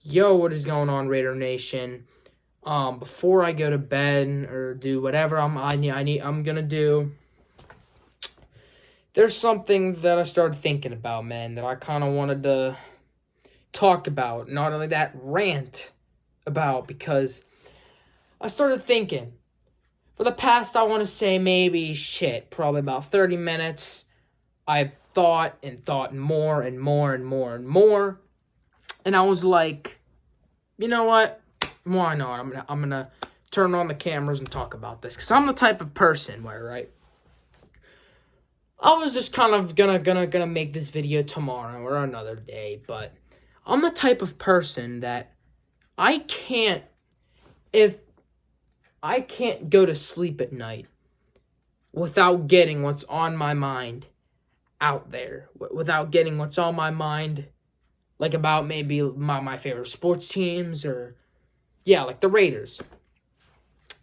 Yo, what is going on, Raider Nation? Before I go to bed or do whatever I'm gonna do, there's something that I started thinking about, man, that I kind of wanted to talk about. Not only that, rant about, because I started thinking for the past, I want to say maybe probably about 30 minutes. I've thought and thought more and more and more and more, and I was like, you know what? Why not? I'm gonna turn on the cameras and talk about this, because I'm the type of person where, right, I was just kind of gonna make this video tomorrow or another day, but I'm the type of person that I can't if I can't go to sleep at night without getting what's on my mind out there, without getting what's on my mind, like about maybe my favorite sports teams, or yeah, like the Raiders.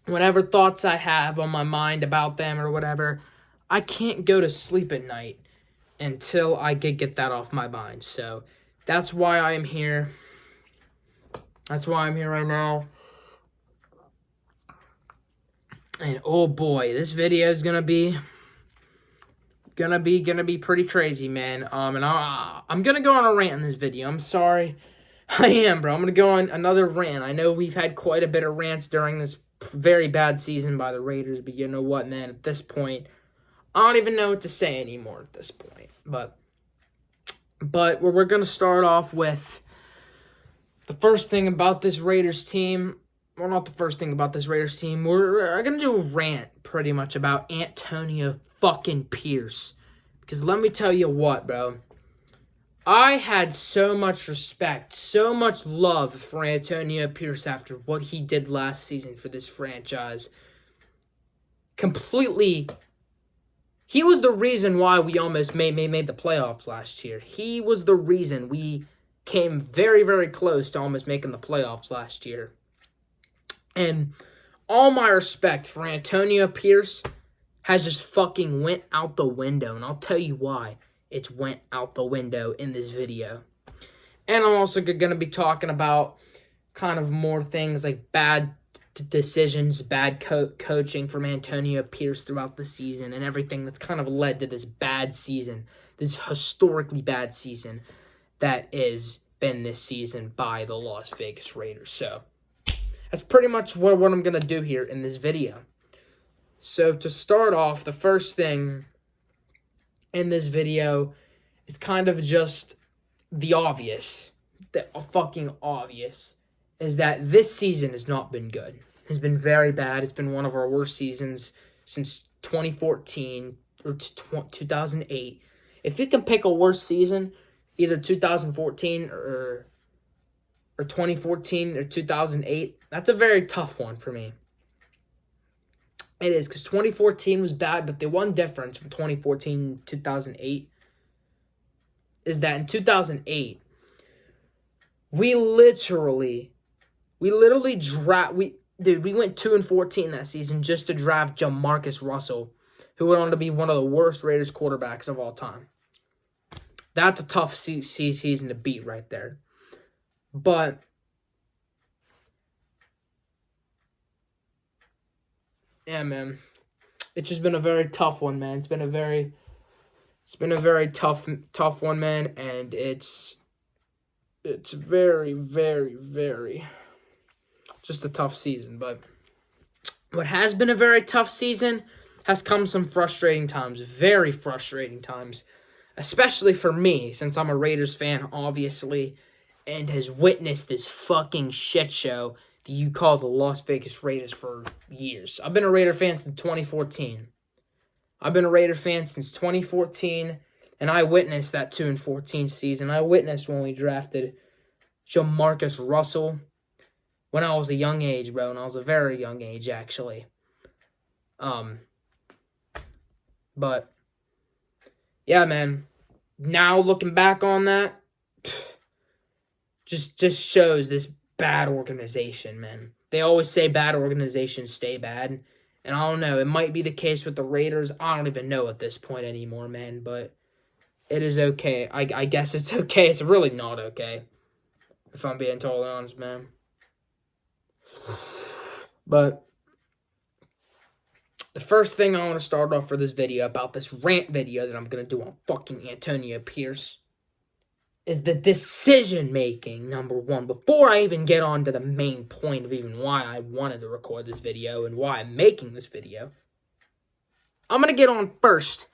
Whatever thoughts I have on my mind about them or whatever, I can't go to sleep at night until I get that off my mind. So that's why I am here. That's why I'm here right now. And oh boy, this video is gonna be pretty crazy, man. And I'm gonna go on a rant in this video. I'm sorry. I am, bro. I'm gonna go on another rant. I know we've had quite a bit of rants during this very bad season by the Raiders, but you know what, man? At this point, I don't even know what to say anymore at this point. But we're going to start off with the first thing about this Raiders team. Well, not the first thing about this Raiders team. We're going to do a rant pretty much about Antonio fucking Pierce. Because let me tell you what, bro. I had so much respect, so much love for Antonio Pierce after what he did last season for this franchise. He was the reason why we almost made the playoffs last year. He was the reason we came very, very close to almost making the playoffs last year. And all my respect for Antonio Pierce has just fucking went out the window. And I'll tell you why it's went out the window in this video. And I'm also going to be talking about kind of more things like bad decisions, bad coaching from Antonio Pierce throughout the season, and everything that's kind of led to this bad season, this historically bad season that is been this season by the Las Vegas Raiders. So that's pretty much what I'm going to do here in this video. So to start off, the first thing in this video is kind of just the obvious, the fucking obvious, is that this season has not been good. It's been very bad. It's been one of our worst seasons since 2014 or 2008. If you can pick a worse season, either 2014 or 2014 or 2008, that's a very tough one for me. It is, because 2014 was bad, but the one difference from 2014 to 2008 is that in 2008, we literally we went 2-14 that season just to draft Jamarcus Russell, who went on to be one of the worst Raiders quarterbacks of all time. That's a tough season to beat right there. But yeah, man, it's just been a very tough one, man. It's been a very tough one, man, and it's very, very, very just a tough season. But what has been a very tough season has come some frustrating times, very frustrating times, especially for me, since I'm a Raiders fan, obviously, and has witnessed this fucking shit show that you call the Las Vegas Raiders for years. I've been a Raider fan since 2014. And I witnessed that 2-14 season. I witnessed when we drafted Jamarcus Russell when I was a young age, bro, and I was a very young age, actually. But yeah, man, now looking back on that, just shows this bad organization, man. They always say bad organizations stay bad, and I don't know, it might be the case with the Raiders. I don't even know at this point anymore, man, but it is okay. I guess it's okay. It's really not okay. if I'm being totally honest, man. But the first thing I want to start off for this video about this rant video that I'm going to do on fucking Antonio Pierce is the decision making, number one. Before I even get on to the main point of even why I wanted to record this video and why I'm making this video, I'm going to get on first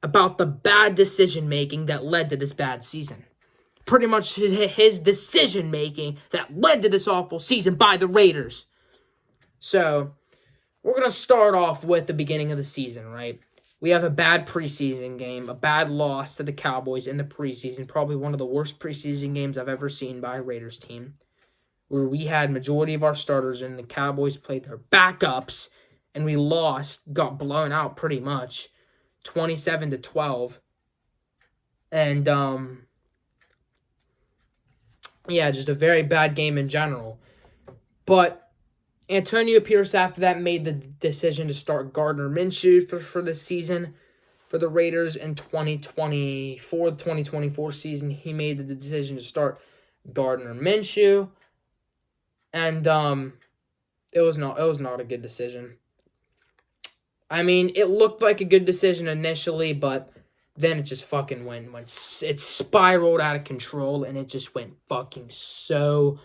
about the bad decision making that led to this bad season. Pretty much his decision making that led to this awful season by the Raiders. So, we're going to start off with the beginning of the season, right? We have a bad preseason game, a bad loss to the Cowboys in the preseason, probably one of the worst preseason games I've ever seen by a Raiders team, where we had majority of our starters and the Cowboys played their backups, and we lost, got blown out pretty much, 27-12. And, yeah, just a very bad game in general. But Antonio Pierce, after that, made the decision to start Gardner Minshew for this season for the Raiders in 2024 season. He made the decision to start Gardner Minshew, and it was not a good decision. I mean, it looked like a good decision initially, but then it just fucking went it spiraled out of control, and it just went fucking so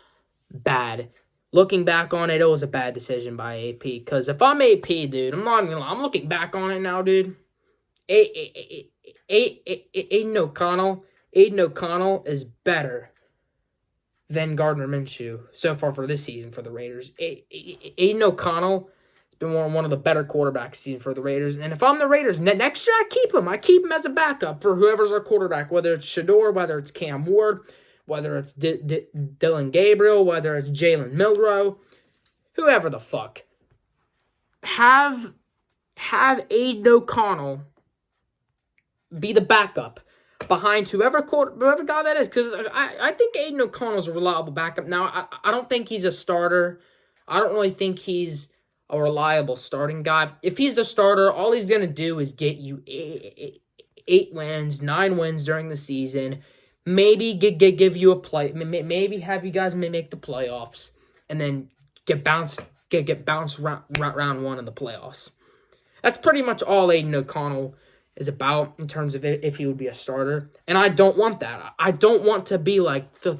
bad. Looking back on it, it was a bad decision by AP. Because if I'm AP, dude, I'm looking back on it now, dude. Aiden O'Connell is better than Gardner Minshew so far for this season for the Raiders. Aiden O'Connell has been one of the better quarterbacks season for the Raiders. And if I'm the Raiders, next year I keep him. I keep him as a backup for whoever's our quarterback, whether it's Shador, whether it's Cam Ward, whether it's Dylan Gabriel, whether it's Jalen Milroe, whoever the fuck. Have Aiden O'Connell be the backup behind whoever guy that is. Because I think Aiden O'Connell's a reliable backup. Now, I don't think he's a starter. I don't really think he's a reliable starting guy. If he's the starter, all he's going to do is get you 8 wins, 9 wins during the season. Maybe give you a play. Maybe have you guys make the playoffs, and then get bounced round one in the playoffs. That's pretty much all Aiden O'Connell is about in terms of if he would be a starter. And I don't want that. I don't want to be like the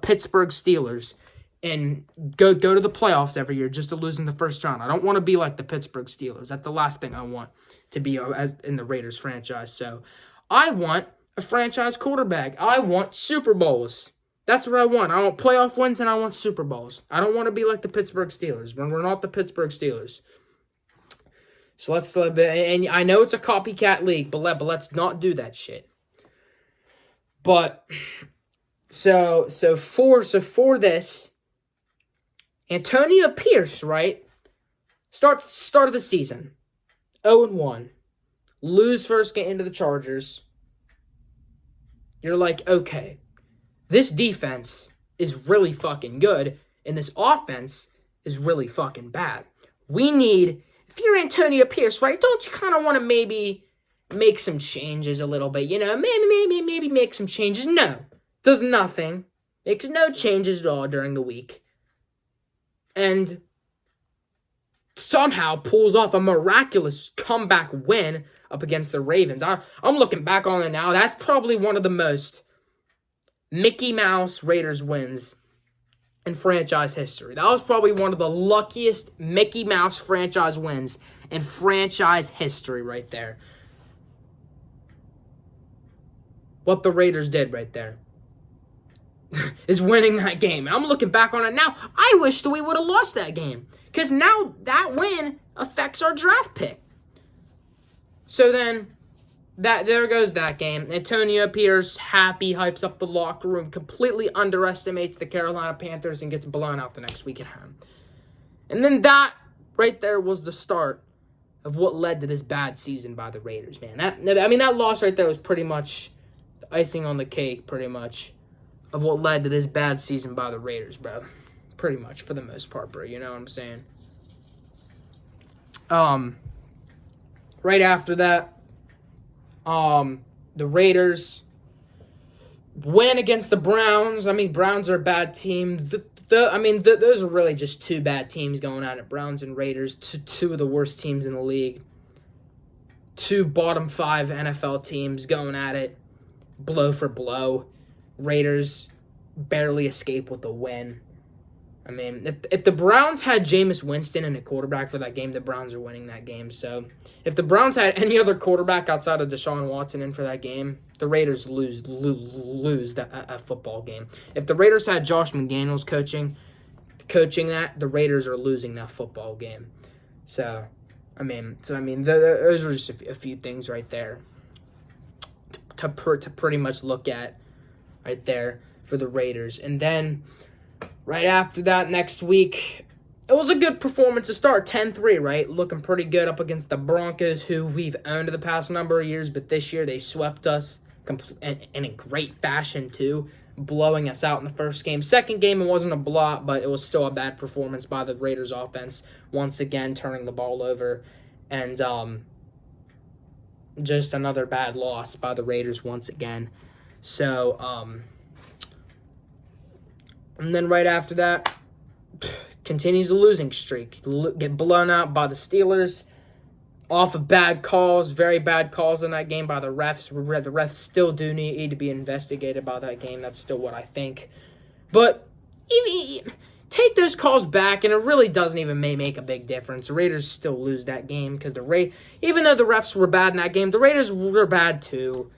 Pittsburgh Steelers and go to the playoffs every year just to lose in the first round. I don't want to be like the Pittsburgh Steelers. That's the last thing I want to be as in the Raiders franchise. So I want a franchise quarterback. I want Super Bowls. That's what I want. I want playoff wins and I want Super Bowls. I don't want to be like the Pittsburgh Steelers when we're not the Pittsburgh Steelers. So and I know it's a copycat league, but let's not do that shit. But so for this, Antonio Pierce, right? Start of the season, 0-1, lose first game to the Chargers. You're like, okay, this defense is really fucking good, and this offense is really fucking bad. If you're Antonio Pierce, right, don't you kind of want to maybe make some changes a little bit, maybe make some changes? No, does nothing, makes no changes at all during the week, and somehow pulls off a miraculous comeback win up against the Ravens. I'm looking back on it now. That's probably one of the most Mickey Mouse Raiders wins in franchise history. That was probably one of the luckiest Mickey Mouse franchise wins in franchise history right there. What the Raiders did right there is winning that game. I'm looking back on it now. I wish that we would have lost that game because now that win affects our draft pick. So then, there goes that game. Antonio Pierce, happy, hypes up the locker room, completely underestimates the Carolina Panthers and gets blown out the next week at home. And then that right there was the start of what led to this bad season by the Raiders, man. That loss right there was pretty much the icing on the cake, pretty much, of what led to this bad season by the Raiders, bro. Pretty much, for the most part, bro. You know what I'm saying? Right after that, the Raiders win against the Browns. I mean, Browns are a bad team. Those are really just two bad teams going at it. Browns and Raiders, two of the worst teams in the league. Two bottom 5 NFL teams going at it, blow for blow. Raiders barely escape with the win. I mean, if the Browns had Jameis Winston and a quarterback for that game, the Browns are winning that game. So, if the Browns had any other quarterback outside of Deshaun Watson in for that game, the Raiders lose that football game. If the Raiders had Josh McDaniels coaching that, the Raiders are losing that football game. So, those are just a few things right there to pretty much look at right there for the Raiders. And then right after that, next week, it was a good performance to start. 10-3, right? Looking pretty good up against the Broncos, who we've owned the past number of years, but this year they swept us in a great fashion, too, blowing us out in the first game. Second game, it wasn't a blowout, but it was still a bad performance by the Raiders offense, once again turning the ball over. And just another bad loss by the Raiders once again. So, and then right after that, continues the losing streak. Get blown out by the Steelers off of bad calls, very bad calls in that game by the refs. The refs still do need to be investigated by that game. That's still what I think. But even take those calls back, and it really doesn't even make a big difference. The Raiders still lose that game because even though the refs were bad in that game, the Raiders were bad too.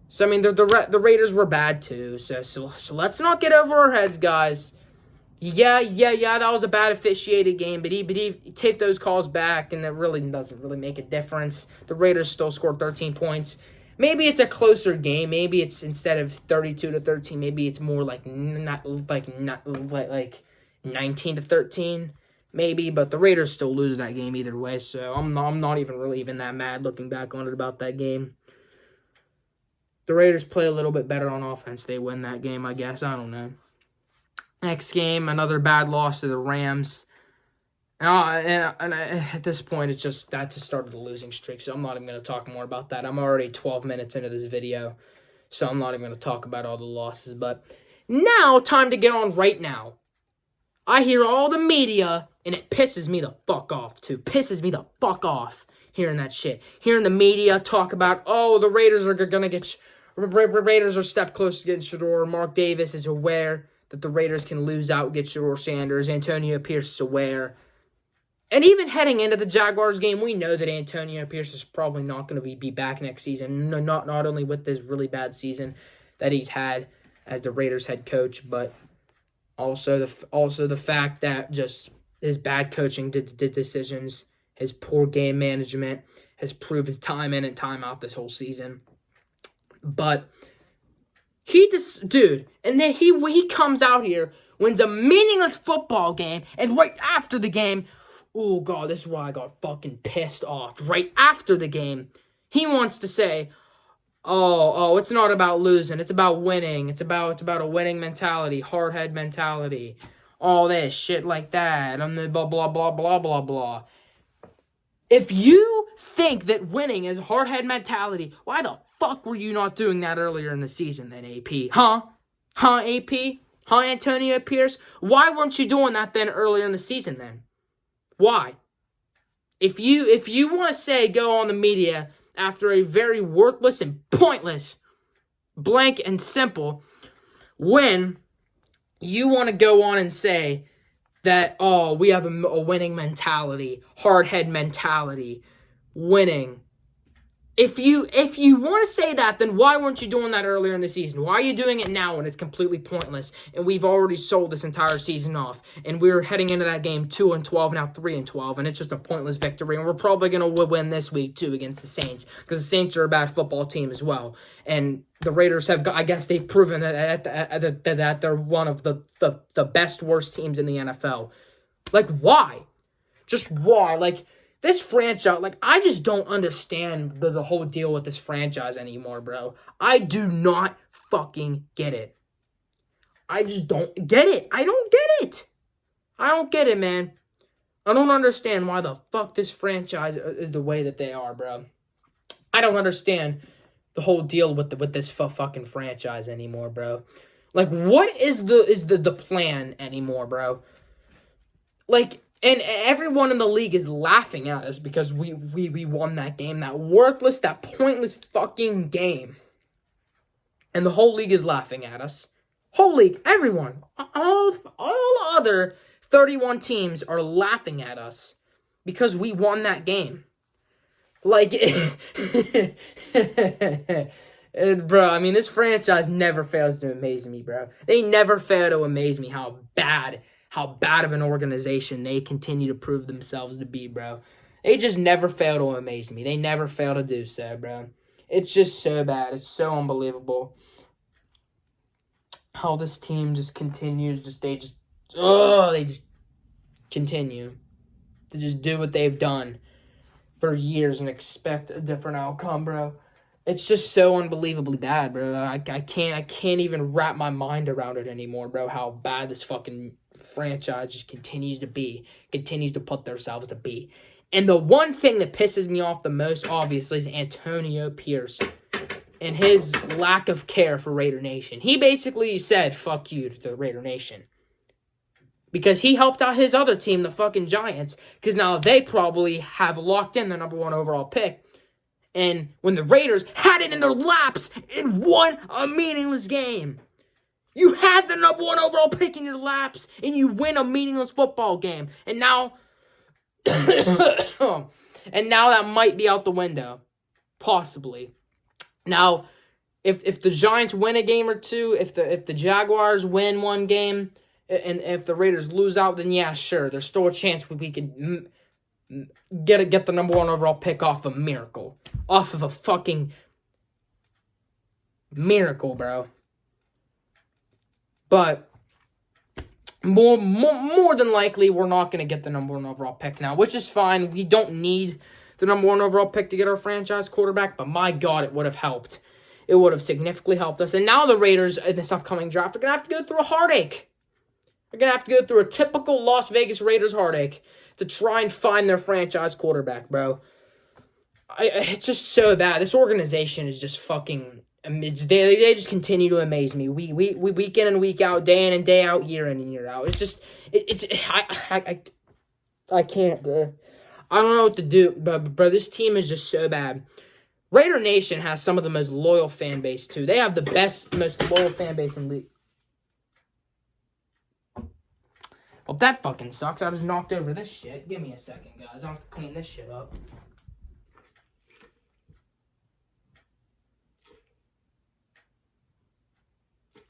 So, I mean, the Raiders were bad too. So let's not get over our heads, guys. Yeah, that was a bad officiated game, but he take those calls back, and it really doesn't really make a difference. The Raiders still scored 13 points. Maybe it's a closer game. Maybe it's instead of 32-13, maybe it's more like 19-13, maybe. But the Raiders still lose that game either way. So I'm not even that mad looking back on it about that game. The Raiders play a little bit better on offense. They win that game, I guess. I don't know. Next game, another bad loss to the Rams. And at this point, that just started the losing streak, so I'm not even going to talk more about that. I'm already 12 minutes into this video, so I'm not even going to talk about all the losses. But now, time to get on right now. I hear all the media, and it pisses me the fuck off, too. Pisses me the fuck off hearing that shit. Hearing the media talk about, the Raiders are going to get... Raiders are a step closer to getting Shador. Mark Davis is aware that the Raiders can lose out, get Shador Sanders. Antonio Pierce is aware. And even heading into the Jaguars game, we know that Antonio Pierce is probably not going to be back next season. Not only with this really bad season that he's had as the Raiders head coach, but also the fact that just his bad coaching decisions, his poor game management has proved time in and time out this whole season. But and then he comes out here, wins a meaningless football game, and right after the game, oh God, this is why I got fucking pissed off. Right after the game, he wants to say, it's not about losing, it's about winning, it's about a winning mentality, hard head mentality, all this shit like that, and blah blah blah blah blah blah. If you think that winning is hard head mentality, why the fuck were you not doing that earlier in the season then, AP? Huh, AP? Huh, Antonio Pierce? Why weren't you doing that then earlier in the season then? Why? If you want to say go on the media after a very worthless and pointless, blank and simple win, you want to go on and say that, we have a winning mentality, hard head mentality, winning. If you want to say that, then why weren't you doing that earlier in the season? Why are you doing it now when it's completely pointless? And we've already sold this entire season off. And we're heading into that game 2-12, now 3-12, and it's just a pointless victory. And we're probably going to win this week, too, against the Saints, because the Saints are a bad football team as well. And the Raiders they've proven that they're one of the best, worst teams in the NFL. Like, why? Just why? Like, this franchise, I just don't understand the whole deal with this franchise anymore, bro. I do not fucking get it. I just don't get it. I don't get it. I don't get it, man. I don't understand why the fuck this franchise is the way that they are, bro. I don't understand the whole deal with this fucking franchise anymore, bro. Like, what is the plan anymore, bro? Like, and everyone in the league is laughing at us because we won that game, that worthless, that pointless fucking game. And the whole league is laughing at us. Whole league, everyone, all other 31 teams are laughing at us because we won that game. Like, and bro, I mean, this franchise never fails to amaze me, bro. They never fail to amaze me how bad of an organization they continue to prove themselves to be, bro. They just never fail to amaze me. They never fail to do so, bro. It's just so bad. It's so unbelievable how this team just continues. They just continue to just do what they've done for years and expect a different outcome, bro. It's just so unbelievably bad, bro. I can't even wrap my mind around it anymore, bro. How bad this fucking franchise just continues to put themselves to be. And the one thing that pisses me off the most, obviously, is Antonio Pierce and his lack of care for Raider Nation. He basically said, fuck you to the Raider Nation. Because he helped out his other team, the fucking Giants, because now they probably have locked in the number 1 overall pick. And when the Raiders had it in their laps and won a meaningless game. You had the number 1 overall pick in your laps and you win a meaningless football game. And now that might be out the window. Possibly. Now, if the Giants win a game or two, if the Jaguars win one game, and if the Raiders lose out, then yeah, sure, there's still a chance we could get the number 1 overall pick off a miracle. Off of a fucking miracle, bro. But more than likely, we're not going to get the number 1 overall pick now, which is fine. We don't need the number 1 overall pick to get our franchise quarterback, but my God, it would have helped. It would have significantly helped us. And now the Raiders in this upcoming draft are going to have to go through a heartache. They're going to have to go through a typical Las Vegas Raiders heartache to try and find their franchise quarterback, bro. It's just so bad. This organization is just fucking... They just continue to amaze me. We week in and week out, day in and day out, year in and year out. It's just... I can't, bro. I don't know what to do, but bro, this team is just so bad. Raider Nation has some of the most loyal fan base, too. They have the most loyal fan base in the league. Well, that fucking sucks. I just knocked over this shit. Give me a second, guys. I'll have to clean this shit up.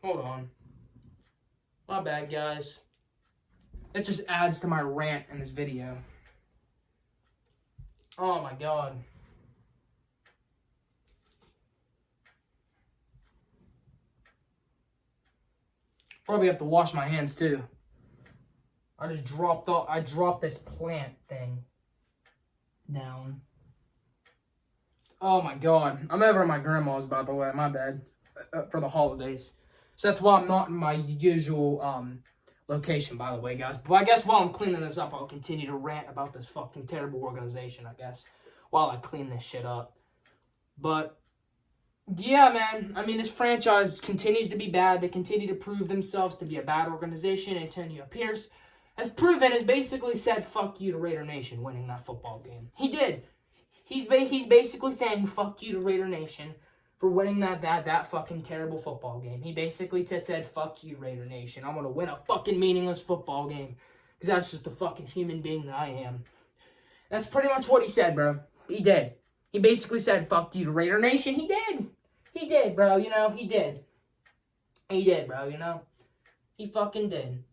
Hold on. My bad, guys. It just adds to my rant in this video. Oh, my God. Probably have to wash my hands, too. I dropped this plant thing down. Oh my God. I'm over at my grandma's, by the way. My bad. For the holidays. So that's why I'm not in my usual location, by the way, guys. But I guess while I'm cleaning this up, I'll continue to rant about this fucking terrible organization, I guess. While I clean this shit up. But yeah, man. I mean, this franchise continues to be bad. They continue to prove themselves to be a bad organization. Antonio Pierce has basically said, fuck you to Raider Nation winning that football game. He did. He's basically saying, fuck you to Raider Nation for winning that fucking terrible football game. He basically said, fuck you, Raider Nation. I'm going to win a fucking meaningless football game. Because that's just the fucking human being that I am. That's pretty much what he said, bro. He did. He basically said, fuck you to Raider Nation. He did. He did, bro. You know, he did. He did, bro, you know. He fucking did.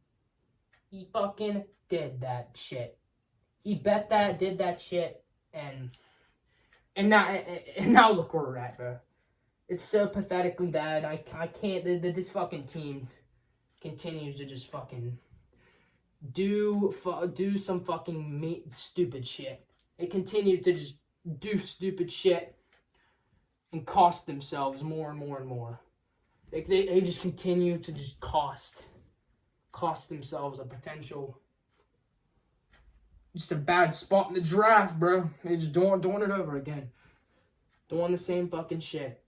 He fucking did that shit. He bet that, did that shit, and now look where we're at, bro. It's so pathetically bad. I can't. This fucking team continues to just fucking do some fucking stupid shit. It continues to just do stupid shit and cost themselves more and more and more. They just continue to just cost themselves a potential, just a bad spot in the draft, bro. They just doing it over again. Doing the same fucking shit.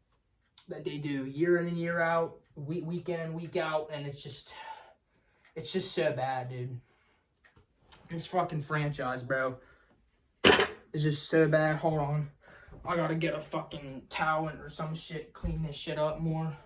that they do year in and year out, week in and week out, and it's just so bad, dude. This fucking franchise, bro, is just so bad. Hold on. I gotta get a fucking towel or some shit, clean this shit up more.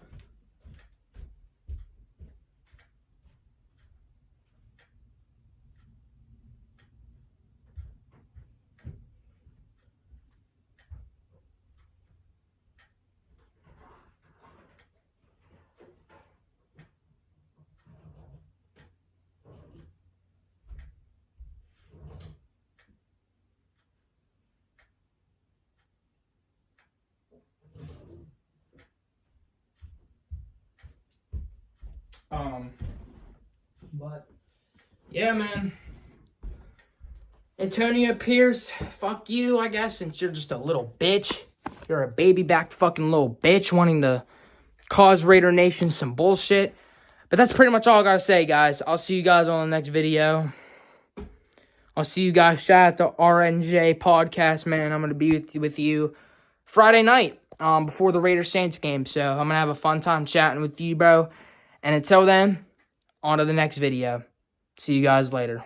But yeah, man. Antonio Pierce, fuck you, I guess, since you're just a little bitch. You're a baby-backed fucking little bitch wanting to cause Raider Nation some bullshit. But that's pretty much all I gotta say, guys. I'll see you guys on the next video. I'll see you guys. Shout out to RNJ Podcast, man. I'm gonna be with you Friday night before the Raider Saints game. So I'm gonna have a fun time chatting with you, bro. And until then, on to the next video. See you guys later.